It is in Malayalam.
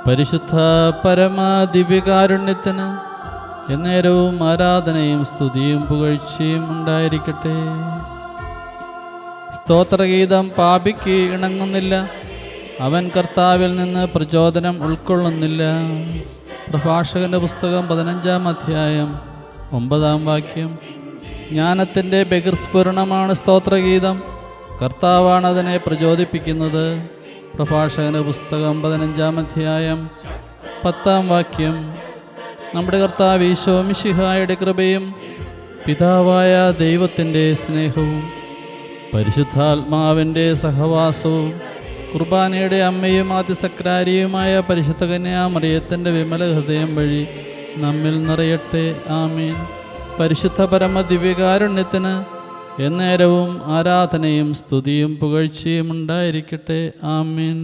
പരിശുദ്ധ പരമദിവ്യകാരുണ്യത്തിന് എന്നേരവും ആരാധനയും സ്തുതിയും പുകഴ്ചയും ഉണ്ടായിരിക്കട്ടെ. സ്തോത്രഗീതം പാപിക്ക് ഇണങ്ങുന്നില്ല, അവൻ കർത്താവിൽ നിന്ന് പ്രചോദനം ഉൾക്കൊള്ളുന്നില്ല. പ്രഭാഷകന്റെ പുസ്തകം 15-ാം അധ്യായം 9-ാം വാക്യം. ജ്ഞാനത്തിൻ്റെ ബഹിർസ്ഫുരണമാണ് സ്തോത്രഗീതം, കർത്താവാണ് അതിനെ പ്രചോദിപ്പിക്കുന്നത്. പ്രഭാഷകന്റെ പുസ്തകം 15-ാം അധ്യായം 10-ാം വാക്യം. നമ്മുടെ കർത്താവ് ഈശോ മിശിഹായുടെ കൃപയും പിതാവായ ദൈവത്തിൻ്റെ സ്നേഹവും പരിശുദ്ധാത്മാവിൻ്റെ സഹവാസവും കുർബാനയുടെ അമ്മയും ആദ്യസക്രാരിയുമായ പരിശുദ്ധ കന്യാമറിയത്തിൻ്റെ വിമല ഹൃദയം വഴി നമ്മിൽ നിറയട്ടെ. ആമീൻ. പരിശുദ്ധ പരമ ദിവ്യകാരുണ്യത്തിന് എന്നേരവും ആരാധനയും സ്തുതിയും പുകഴ്ചയും ഉണ്ടായിരിക്കട്ടെ. ആമീൻ.